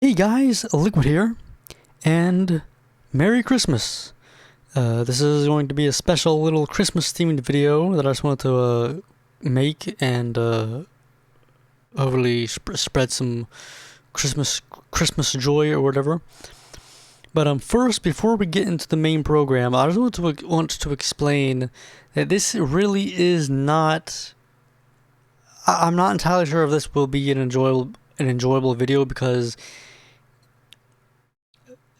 Hey guys, Liquid here, and Merry Christmas! This is going to be a special little Christmas themed video that I just wanted to make and hopefully spread some Christmas joy or whatever. But first, before we get into the main program, I just want to explain that this really is not. I'm not entirely sure if this will be an enjoyable video because.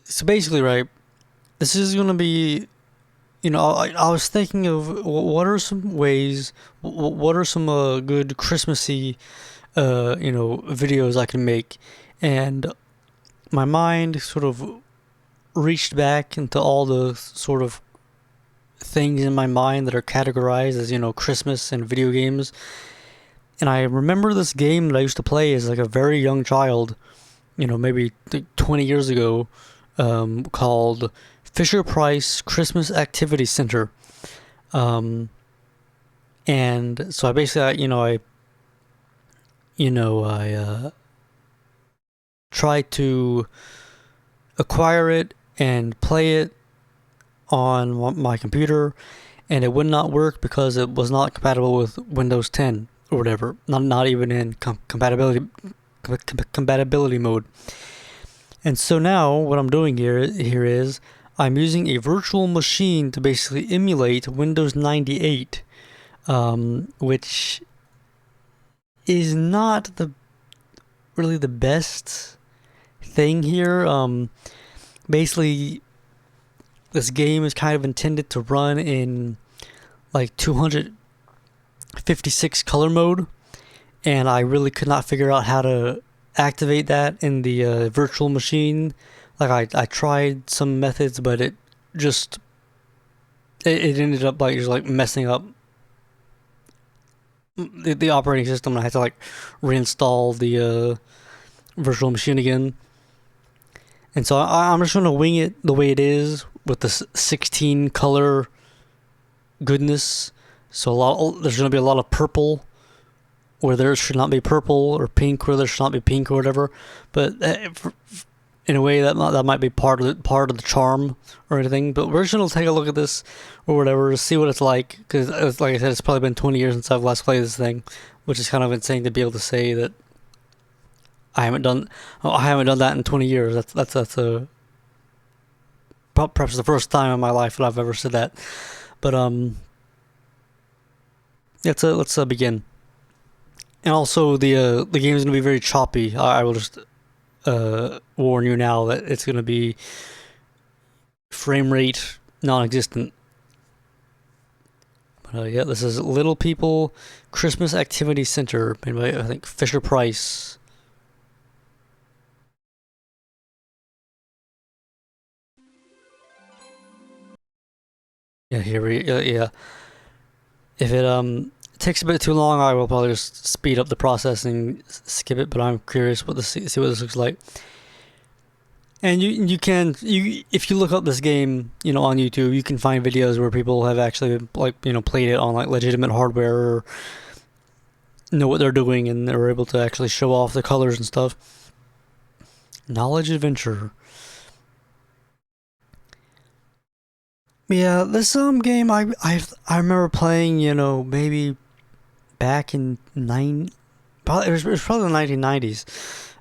So basically, right, this is going to be, I was thinking of what are some ways, what are some good Christmassy, videos I can make. And my mind sort of reached back into all the sort of things in my mind that are categorized as, Christmas and video games. And I remember this game that I used to play as like a very young child, maybe 20 years ago. Called Fisher-Price Christmas Activity Center. And so I basically, I tried to acquire it and play it on my computer, and it would not work because it was not compatible with Windows 10 or whatever. Not even in compatibility mode. And so now what I'm doing here is I'm using a virtual machine to basically emulate Windows 98, which is not really the best thing here. Basically, this game is kind of intended to run in like 256 color mode, and I really could not figure out how to activate that in the virtual machine. Like I tried some methods, but it ended up like just like messing up the operating system. And I had to like reinstall the virtual machine again. And so I'm just gonna wing it the way it is with the 16 color goodness. So there's gonna be a lot of purple where there should not be purple, or pink where there should not be pink, or whatever. But in a way, that might be part of the charm or anything. But we're just gonna take a look at this or whatever to see what it's like, because like I said, it's probably been 20 years since I've last played this thing, which is kind of insane to be able to say that I haven't done that in 20 years. That's perhaps the first time in my life that I've ever said that. But let's begin. And also, the game is going to be very choppy. I will just warn you now that it's going to be frame rate non-existent. But yeah, this is Little People Christmas Activity Center, made by, I think, Fisher-Price. Yeah, yeah. If it takes a bit too long, I will probably just speed up the process and skip it. But I'm curious see what this looks like. And if you look up this game, on YouTube, you can find videos where people have actually played it on like legitimate hardware, or know what they're doing, and they're able to actually show off the colors and stuff. Knowledge Adventure. Yeah, this game I remember playing, maybe back in it was probably the 1990s.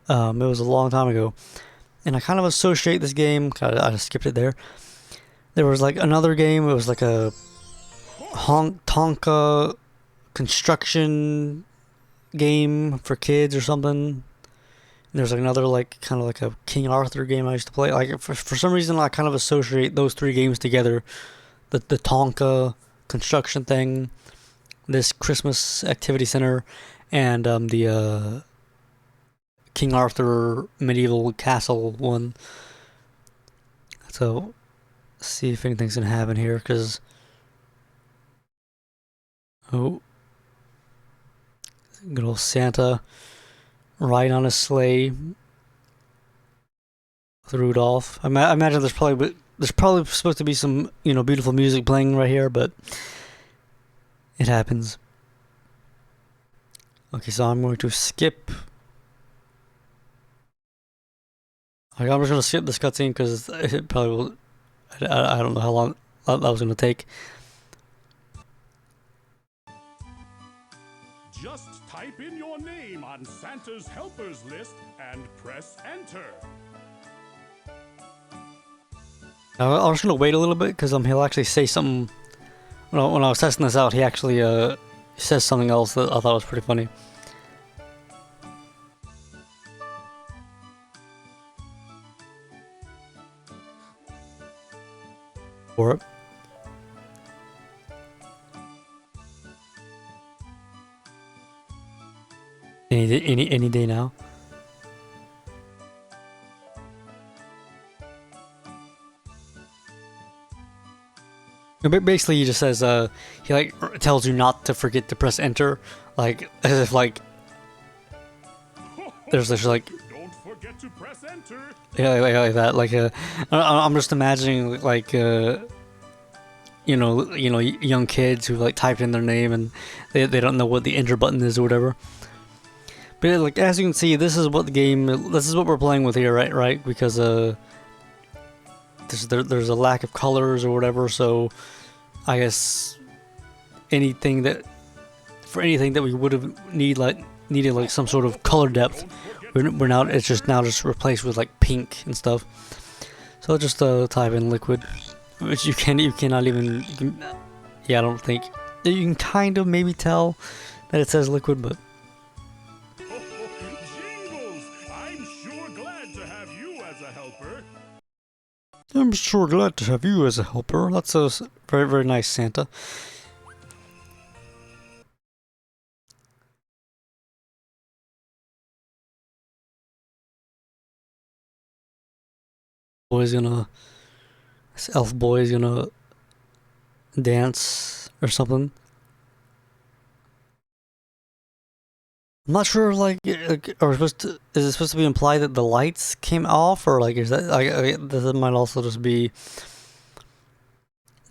It was a long time ago, and I kind of associate this game. I just skipped it there. There was like another game. It was like a Tonka construction game for kids or something. And there's like another kind of like a King Arthur game I used to play. Like for some reason, I kind of associate those three games together. The Tonka construction thing, this Christmas Activity Center, and the King Arthur medieval castle one. So, let's see if anything's gonna happen here, because good old Santa riding on a sleigh with Rudolph. I imagine there's probably supposed to be some beautiful music playing right here, but it happens. Okay, so I'm going to skip Like, I'm just gonna skip this cutscene because it probably will. I don't know how long that was gonna take. Just type in your name on Santa's helpers list and press enter. I'm just gonna wait a little bit because he'll actually say something. When I was testing this out, he actually says something else that I thought was pretty funny. For it. Any day now. Basically, he just says he like tells you not to forget to press enter, like as if like there's like Don't forget to press enter. Yeah, like that. Like I'm just imagining like young kids who like typed in their name and they don't know what the enter button is or whatever. But yeah, like as you can see, this is what we're playing with here, right? Because there's a lack of colors or whatever, so I guess anything that we would have needed like some sort of color depth, we're now it's just replaced with like pink and stuff. So I'll just type in liquid, which you cannot even yeah, I don't think you can kind of maybe tell that it says liquid, but Jingles! I'm sure glad to have you as a helper. I'm sure glad to have you as a helper. That's a very, very nice, Santa. This elf boy is gonna dance or something. I'm not sure, like, are is it supposed to be implied that the lights came off, or like, is that, this might also just be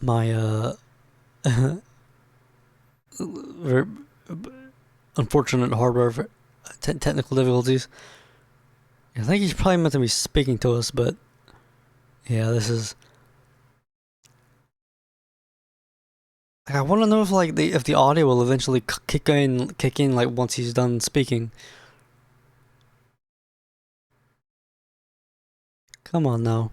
my, very unfortunate hardware technical difficulties. I think he's probably meant to be speaking to us, but yeah, this is. I want to know if like if the audio will eventually kick in like once he's done speaking. Come on now.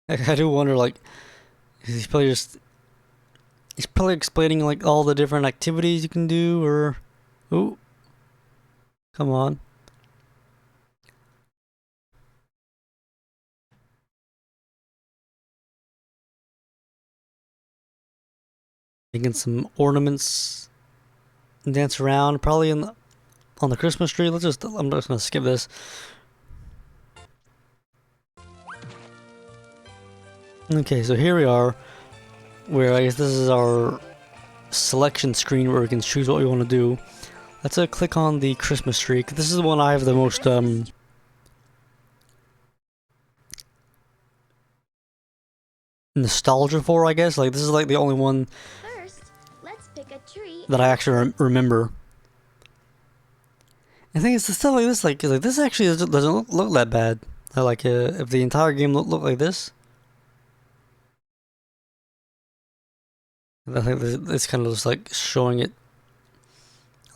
I do wonder, like, he's probably explaining like all the different activities you can do, or ooh, come on. Making some ornaments and dance around, probably on the Christmas tree. I'm just gonna skip this. Okay, so here we are, where I guess this is our selection screen where we can choose what we want to do. Let's click on the Christmas tree. This is the one I have the most nostalgia for, I guess. Like, this is like the only one let's pick a tree that I actually remember. I think it's the stuff like this, like this actually doesn't look that bad. Like, if the entire game looked like this, I think it's kind of just like showing it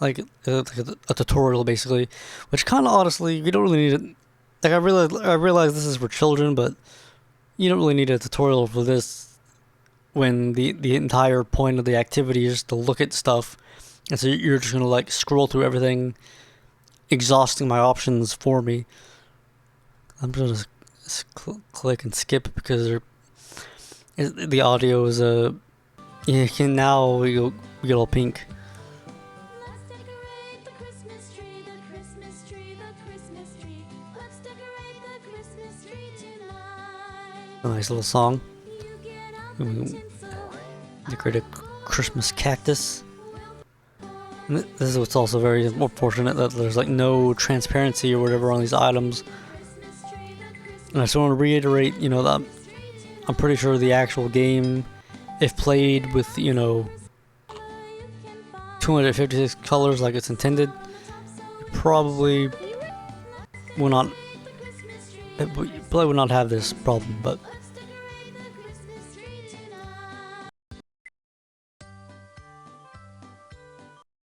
like a tutorial basically, which kind of honestly you don't really need it. Like, I realize this is for children, but you don't really need a tutorial for this when the entire point of the activity is to look at stuff, and so you're just gonna like scroll through everything, exhausting my options for me. I'm just click and skip because the audio is you can now we get all pink. Let's decorate the Christmas tree, the Christmas tree, the Christmas tree. Let's decorate the Christmas tree tonight. A nice little song. You get out the tinsel. Decorate a Christmas cactus. And this is what's also very more fortunate, that there's like no transparency or whatever on these items. And I just want to reiterate, that I'm pretty sure the actual game, if played with, 256 colors like it's intended, you probably will not. It probably would not have this problem, but Let's decorate the Christmas tree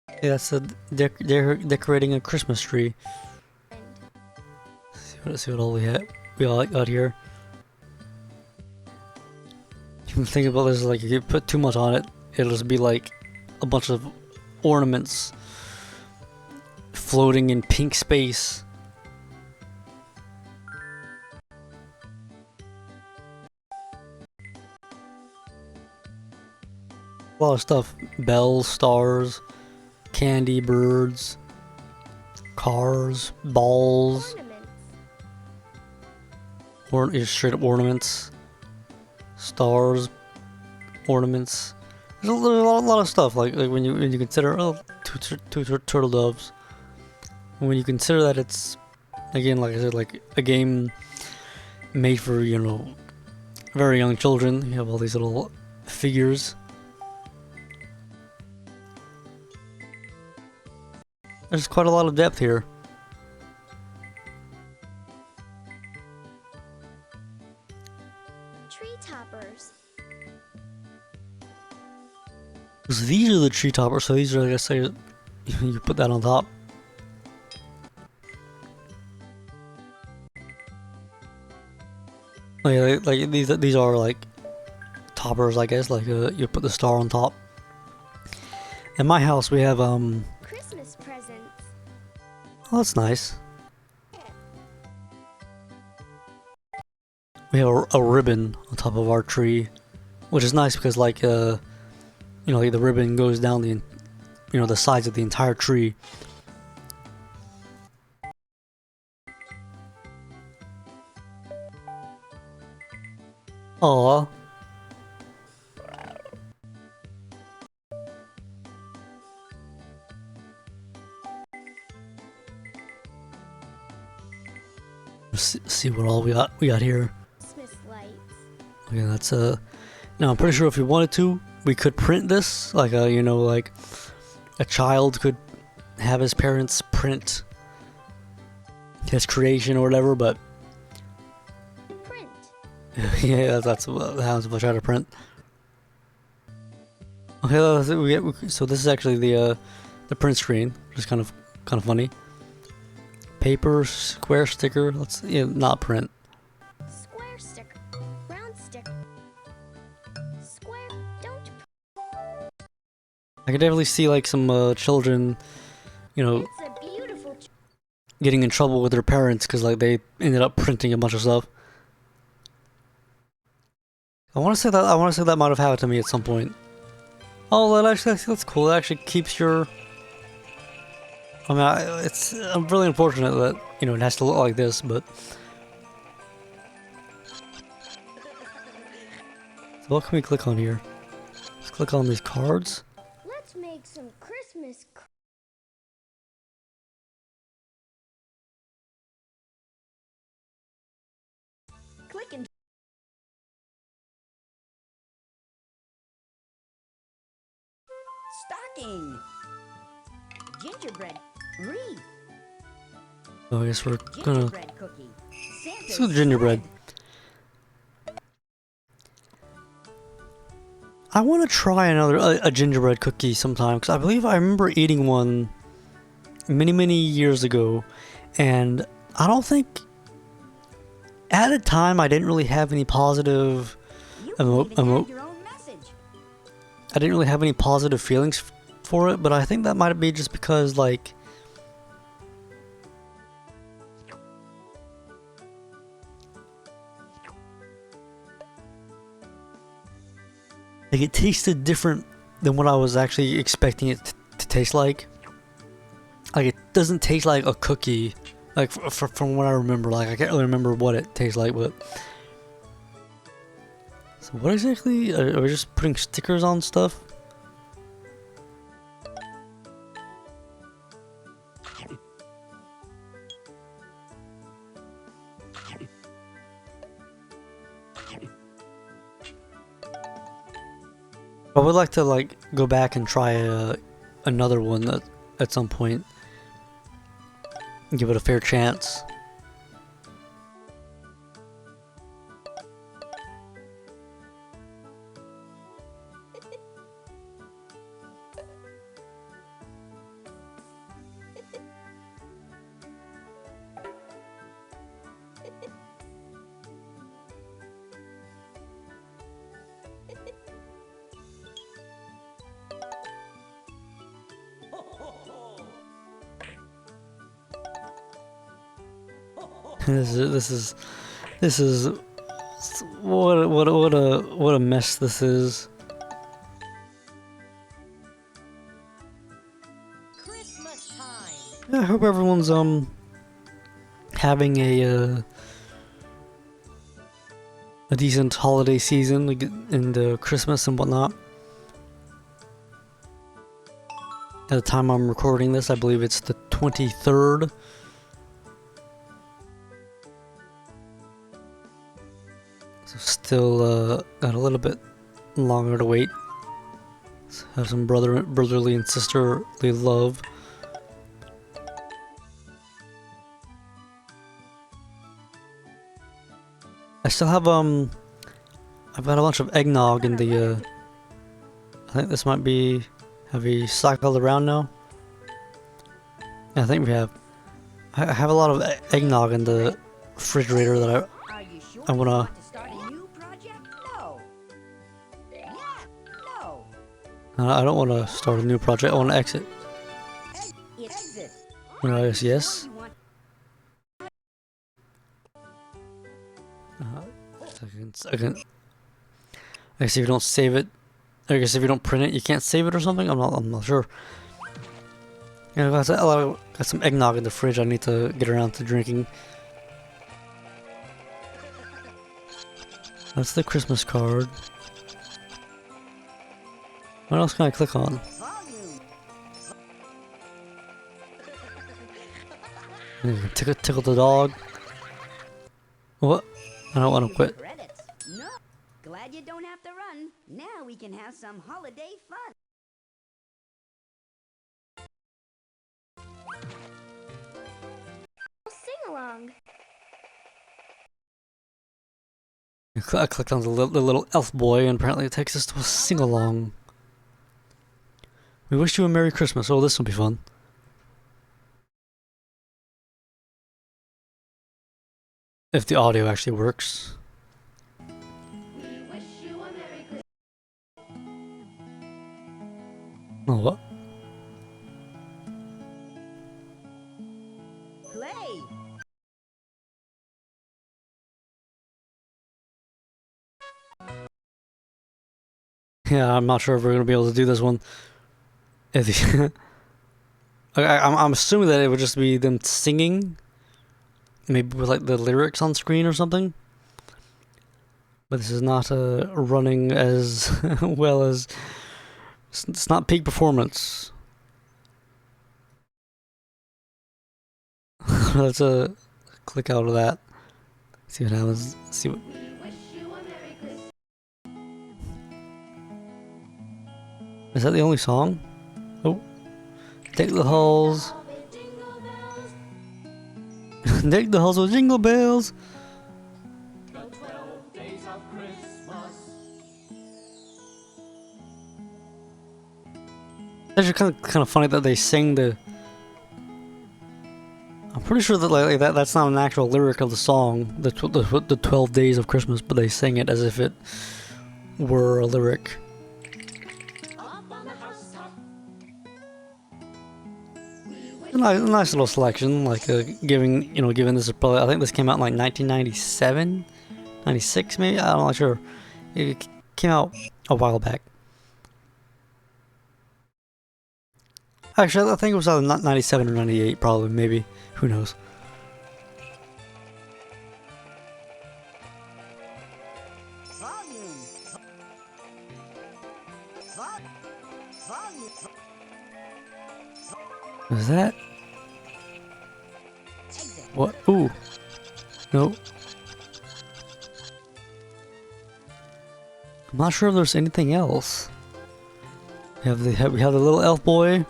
tonight. yeah, that's decorating a Christmas tree. Let's see what all we all got here. You can think about this like if you put too much on it, it'll just be like a bunch of ornaments floating in pink space. A lot of stuff. Bells, stars, candy, birds, cars, balls, just straight up ornaments, stars, ornaments. There's a lot of stuff. Like when you consider two turtle doves. When you consider that it's again, like I said, like a game made for very young children. You have all these little figures. There's quite a lot of depth here. Tree toppers. So these are the tree toppers. So these are, I guess, you put that on top. Like these are like toppers, I guess. Like you put the star on top. In my house, we have Christmas presents. Oh, that's nice. We have a ribbon on top of our tree, which is nice because like like the ribbon goes down the sides of the entire tree. Aww. See what all we got here. Christmas lights. Okay, that's now I'm pretty sure if we wanted to, we could print this. Like like a child could have his parents print his creation or whatever. But Print. yeah, that's what happens if I try to print. Okay, so this is actually the print screen, which is kind of funny. Paper, square sticker. Let's not print. Square sticker. Round sticker. Square. Don't. I could definitely see like some children, It's a beautiful. getting in trouble with their parents because like they ended up printing a bunch of stuff. I want to say that might have happened to me at some point. Oh, that's cool. That actually keeps your. I mean, I'm really unfortunate that it has to look like this, but. So what can we click on here? Let's click on these cards. Let's make some Christmas. Click and. Stocking. Gingerbread wreath. So I guess we're gonna. Gingerbread cookie. Let's go gingerbread. I want to try a gingerbread cookie sometime because I believe I remember eating one many years ago, and I don't think at the time I didn't really have any positive You can even add your own message. I didn't really have any positive feelings for it, but I think that might be just because like it tasted different than what I was actually expecting it to taste like. Like it doesn't taste like a cookie, like from what I remember. Like I can't really remember what it tastes like, but so what exactly? Are we just putting stickers on stuff? I would like to like go back and try a another one that at some point. Give it a fair chance. This is what a mess this is. Christmas time. I hope everyone's having a decent holiday season in the Christmas and whatnot. At the time I'm recording this, I believe it's the 23rd. So still got a little bit longer to wait. Let's have some brotherly and sisterly love. I still have I've got a bunch of eggnog in the I think this might be, have we cycled around now? Yeah, I think we have. I have a lot of eggnog in the refrigerator that Are you sure I wanna- you want to start a new project? No. Yeah, no. I don't want to start a new project. I want to exit. Exit. Yes, yes. You want Second. I guess if you don't save it, I guess if you don't print it, you can't save it or something. I'm not sure. Yeah, got some eggnog in the fridge. I need to get around to drinking. That's the Christmas card. What else can I click on? volume. Tickle the dog. What? I don't want to quit. Credits. No. Glad you don't have to run. Now we can have some holiday fun. Sing along. I clicked on the little elf boy, and apparently it takes us to a sing-along. We wish you a Merry Christmas. Oh, this will be fun. If the audio actually works. Oh, what? Play. Yeah, I'm not sure if we're gonna be able to do this one. I'm assuming that it would just be them singing, maybe with like the lyrics on screen or something. But this is not running as well as it's not peak performance. Let's click out of that. See what happens. See what. Is that the only song? Oh. Deck the halls. Deck the halls with jingle bells. The 12 days of Christmas. It's kind of funny that they sing the. I'm pretty sure that that's not an actual lyric of the song, the 12 days of Christmas, but they sing it as if it were a lyric. A nice little selection, like given this is probably, I think this came out in like 1997, 96 maybe, I'm not sure. It came out a while back. Actually, I think it was either 97 or 98, probably, maybe. Who knows? Volume. Volume. Is that? Exit. What? Ooh. No. I'm not sure if there's anything else. We have the little elf boy.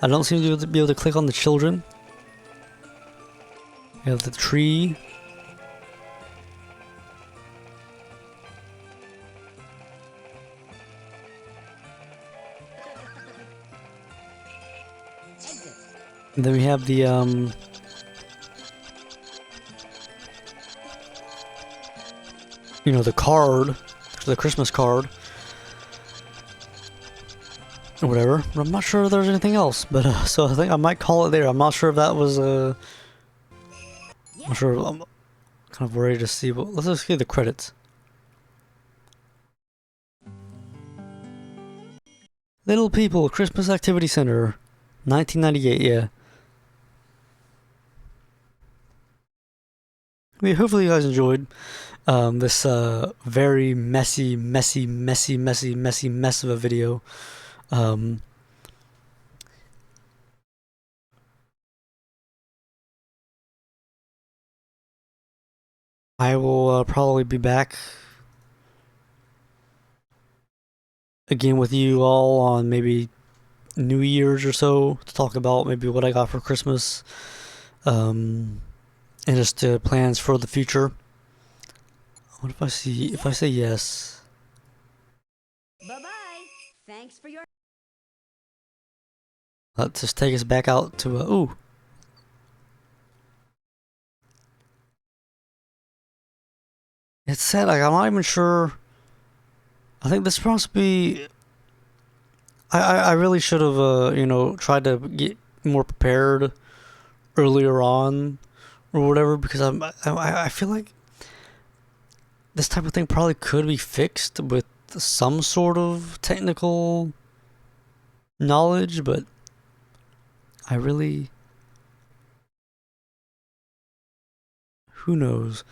I don't seem to be able to click on the children. We have the tree. And then we have the you know, the card, the Christmas card, or whatever. But I'm not sure if there's anything else. But so I think I might call it there. I'm not sure if that was I'm not sure. I'm kind of worried to see. But let's just see the credits. Little People Christmas Activity Center, 1998. Yeah. I mean, hopefully you guys enjoyed this very messy mess of a video. I will probably be back again with you all on maybe New Year's or so to talk about maybe what I got for Christmas. And just plans for the future. What if I say yes? Bye-bye. Thanks for your... Let's just take us back out to ooh. It's sad, like I'm not even sure. I think this supposed to be I really should have you know, tried to get more prepared earlier on or whatever, because I feel like this type of thing probably could be fixed with some sort of technical knowledge, but I really, who knows?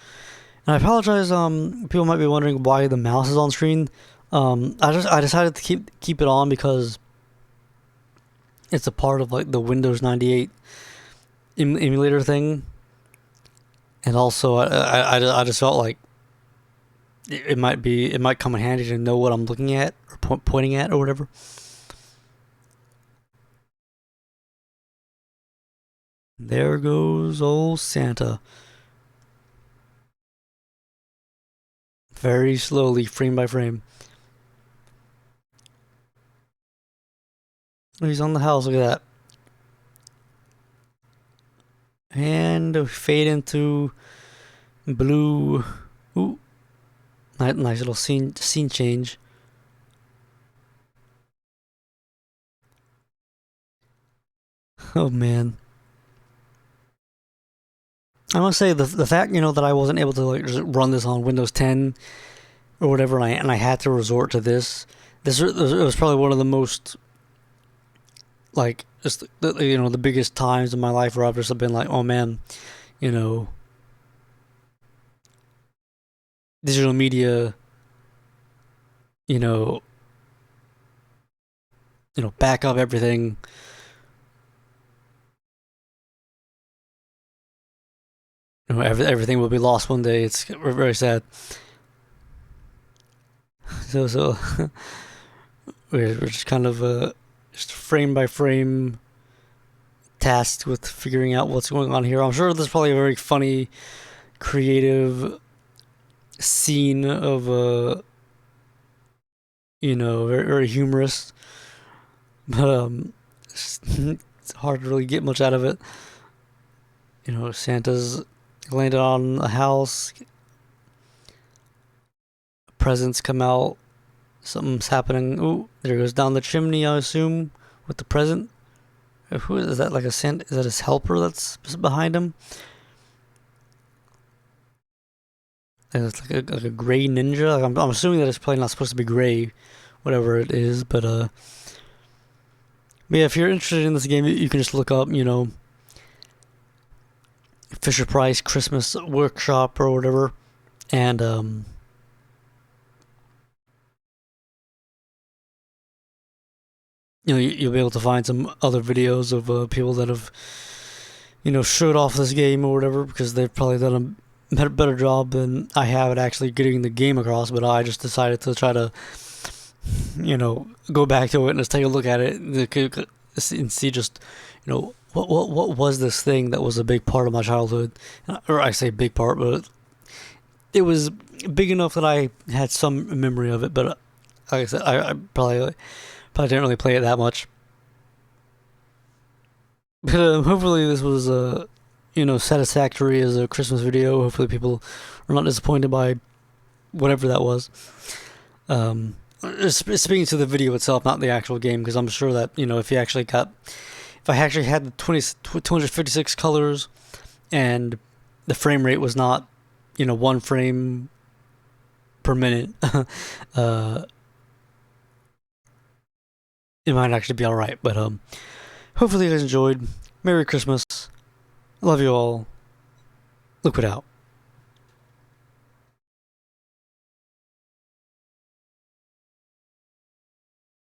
And I apologize. People might be wondering why the mouse is on screen. I decided to keep it on because it's a part of like the Windows 98 emulator thing. And also, I just felt like it might come in handy to know what I'm looking at or pointing at or whatever. There goes old Santa. Very slowly, frame by frame. He's on the house, look at that. And fade into blue. Ooh. Nice little scene change. Oh man. I must say the fact, you know, that I wasn't able to like just run this on Windows 10 or whatever, and I had to resort to this. It was probably one of the most, like, just you know, the biggest times in my life where I've just been like, oh man, you know, digital media, you know, back up everything. You know, everything will be lost one day. It's very sad. So we're just kind of just frame by frame tasked with figuring out what's going on here. I'm sure there's probably a very funny, creative scene of you know, very humorous, but it's hard to really get much out of it. You know, Santa's landed on a house, presents come out, something's happening. Ooh, there goes down the chimney, I assume, with the present. Who is that? Like a Santa? Is that his helper that's behind him? And it's like a gray ninja. Like I'm assuming that it's probably not supposed to be gray, whatever it is. But yeah, if you're interested in this game, you can just look up, you know, Fisher Price Christmas Workshop or whatever, and you know, you'll be able to find some other videos of people that have, you know, showed off this game or whatever, because they've probably done a better job than I have at actually getting the game across. But I just decided to try to, you know, go back to it and just take a look at it. and see just, what was this thing that was a big part of my childhood, or I say big part, but it was big enough that I had some memory of it. But like I said, I probably didn't really play it that much. But hopefully this was satisfactory as a Christmas video. Hopefully people are not disappointed by whatever that was. Speaking to the video itself, not the actual game, because I'm sure that if I actually had the 256 colors, and the frame rate was not 1 frame per minute, it might actually be all right. But hopefully you guys enjoyed. Merry Christmas. Love you all. Liquid out.